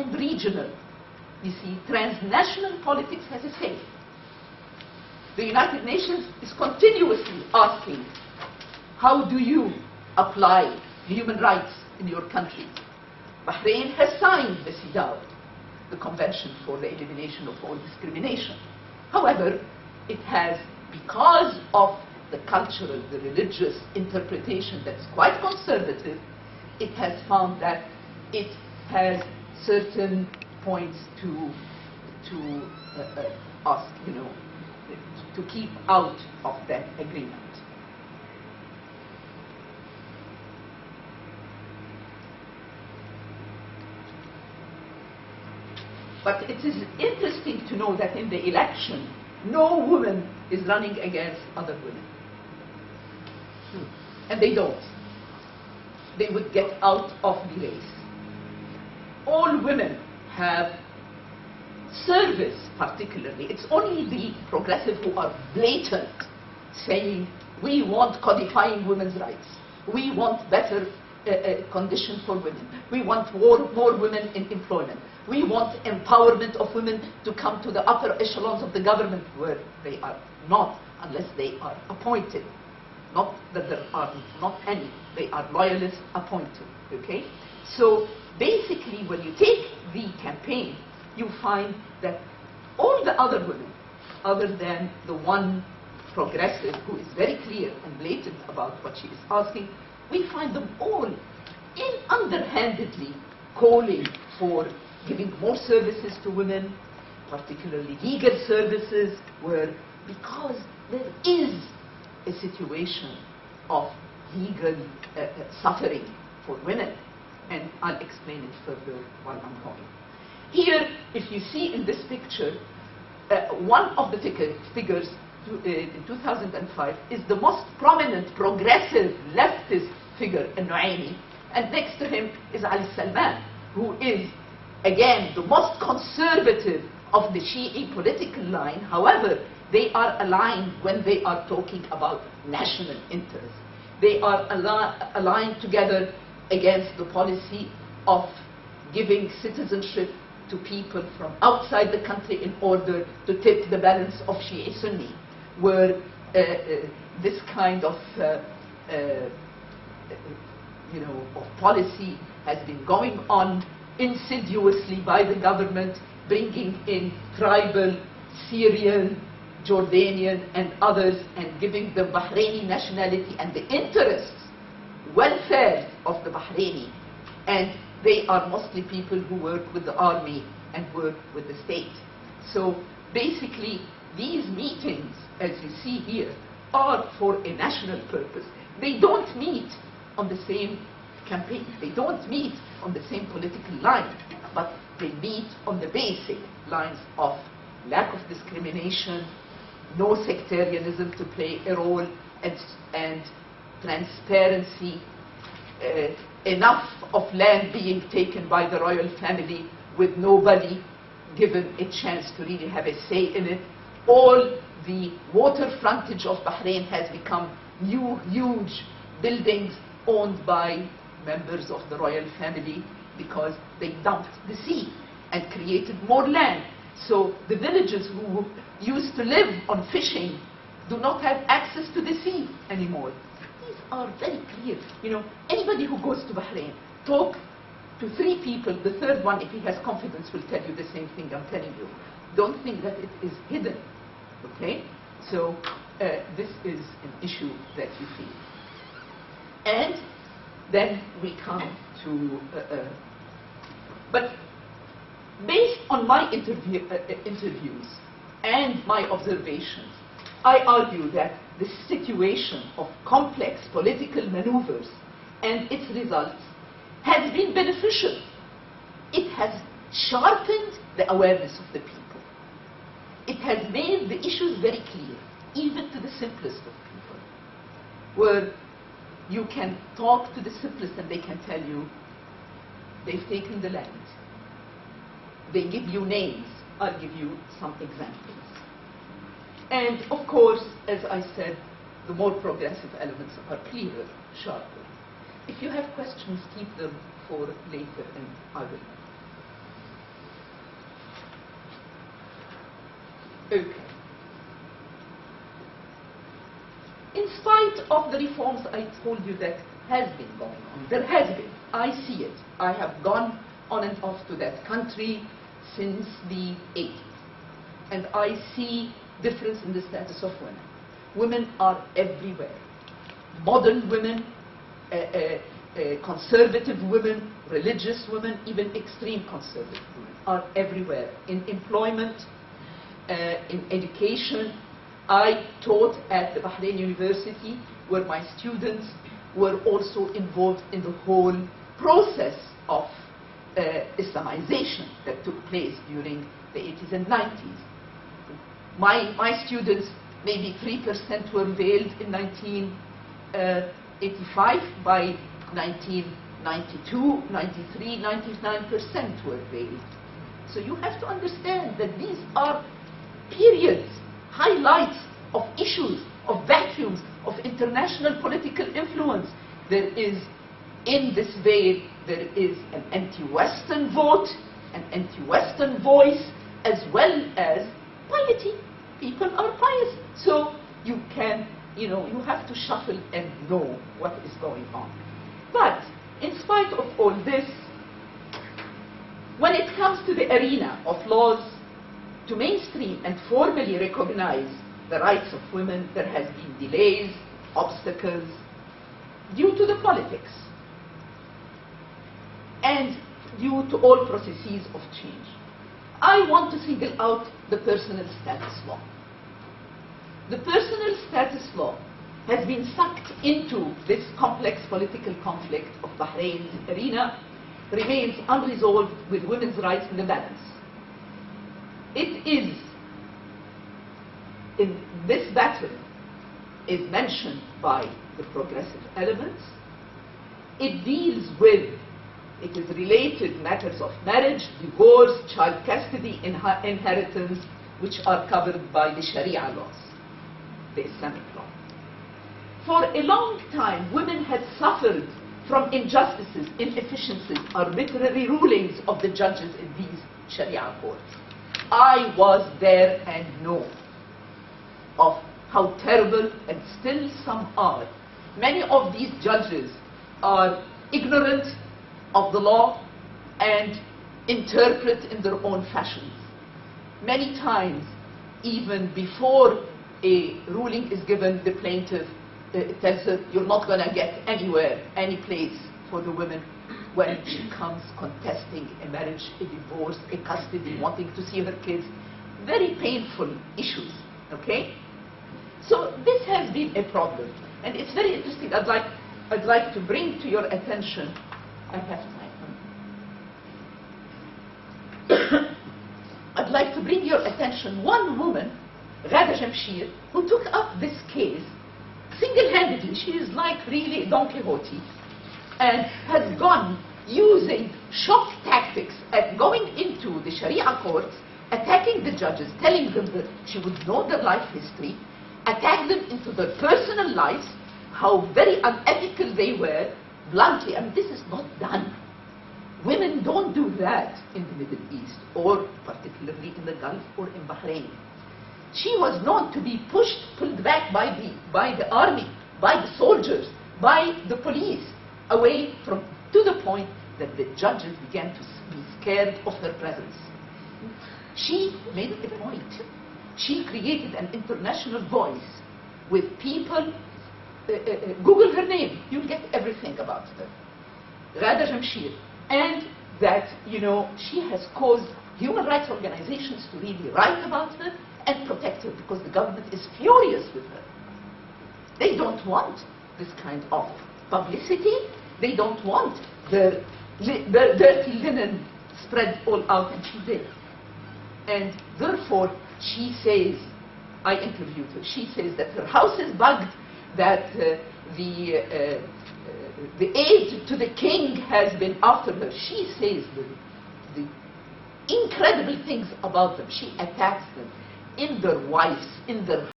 and regional. You see, transnational politics has a say. The United Nations is continuously asking, how do you apply human rights in your country? Bahrain has signed the CEDAW, the Convention for the Elimination of All Discrimination. However, it has, because of the cultural, the religious interpretation that's quite conservative, it has found that it has certain points to ask, to keep out of that agreement. But it is interesting to know that in the election, no woman is running against other women. And they don't. They would get out of the race. All women have service, particularly. It's only the progressive who are blatant, saying, we want codifying women's rights. We want better conditions for women. We want more women in employment. We want empowerment of women to come to the upper echelons of the government, where they are not, unless they are appointed. Not that there are not any. They are loyalists appointed. Okay? So basically, when you take the campaign, you find that all the other women, other than the one progressive who is very clear and blatant about what she is asking, we find them all underhandedly calling for giving more services to women, particularly legal services, where, because there is a situation of legal suffering for women, and I'll explain it further while I'm going. Here, if you see in this picture, one of the figures in 2005 is the most prominent progressive leftist figure, Nuaimi, and next to him is Ali Salman, who is, again, the most conservative of the Shi'i political line. However, they are aligned when they are talking about national interests. They are aligned together against the policy of giving citizenship to people from outside the country in order to tip the balance of Shi'i-Sunni, where this kind of of policy has been going on insidiously by the government, bringing in tribal, Syrian, Jordanian, and others, and giving them Bahraini nationality and the interests, welfare of the Bahraini. And they are mostly people who work with the army and work with the state. So basically, these meetings, as you see here, are for a national purpose. They don't meet on the same campaign. They don't meet on the same political line, but they meet on the basic lines of lack of discrimination, no sectarianism to play a role, and transparency, enough of land being taken by the royal family with nobody given a chance to really have a say in it. All the water frontage of Bahrain has become new, huge buildings owned by members of the royal family because they dumped the sea and created more land. So the villagers who used to live on fishing do not have access to the sea anymore. These are very clear. Anybody who goes to Bahrain, talk to 3 people, the third one, if he has confidence, will tell you the same thing I'm telling you. Don't think that it is hidden, okay? So this is an issue that you see. And then we come to, but based on my interviews and my observations, I argue that the situation of complex political maneuvers and its results has been beneficial. It has sharpened the awareness of the people. It has made the issues very clear, even to the simplest of people, where you can talk to the simplest and they can tell you they've taken the land. They give you names. I'll give you some examples. And of course, as I said, the more progressive elements are clearer, sharper. If you have questions, keep them for later, and I will. Okay. In spite of the reforms I told you that has been going on, there has been, I see it. I have gone on and off to that country since the 80s. And I see difference in the status of women. Women are everywhere. Modern women, conservative women, religious women, even extreme conservative women are everywhere. In employment, in education. I taught at the Bahrain University, where my students were also involved in the whole process of Islamization that took place during the 80s and 90s. My students, maybe 3% were veiled in 1985. By 1992, 93, 99% were veiled. So you have to understand that these are periods, highlights of issues, of vacuums, of international political influence. There is, in this veil, there is an anti-Western vote, an anti-Western voice, as well as piety. People are pious. So you can, you have to shuffle and know what is going on. But in spite of all this, when it comes to the arena of laws to mainstream and formally recognize the rights of women, there has been delays, obstacles, due to the politics and due to all processes of change. I want to single out the personal status law. The personal status law has been sucked into this complex political conflict of Bahrain's arena, remains unresolved with women's rights in the balance. It is, in this battle, is mentioned by the progressive elements. It deals with, it is related matters of marriage, divorce, child custody, inheritance, which are covered by the Sharia laws, the Islamic law. For a long time, women had suffered from injustices, inefficiencies, arbitrary rulings of the judges in these Sharia courts. I was there and know of how terrible, and still some are. Many of these judges are ignorant of the law and interpret in their own fashions. Many times, even before a ruling is given, the plaintiff tells her, you're not going to get anywhere, any place for the woman when she comes contesting a marriage, a divorce, a custody, wanting to see her kids. Very painful issues, okay? So this has been a problem, and it's very interesting. I'd like to bring to your attention, I have time. I'd like to bring your attention one woman, Ghada Jamshir, who took up this case single-handedly. She is like really Don Quixote, and has gone using shock tactics at going into the Sharia courts, attacking the judges, telling them that she would know their life history, attack them into their personal lives, how very unethical they were, bluntly. I mean, this is not done. Women don't do that in the Middle East, or particularly in the Gulf or in Bahrain. She was known to be pushed, pulled back by the army, by the soldiers, by the police, away from, to the point that the judges began to be scared of her presence. She made it a point. She created an international voice with people. Google her name, you'll get everything about her. Ghada Jamshir. And that, she has caused human rights organizations to really write about her and protect her, because the government is furious with her. They don't want this kind of publicity. They don't want their dirty linen spread all out, and she did. And therefore, she says, I interviewed her, she says that her house is bugged, that the aide to the king has been after her. She says the incredible things about them. She attacks them in their wives, in their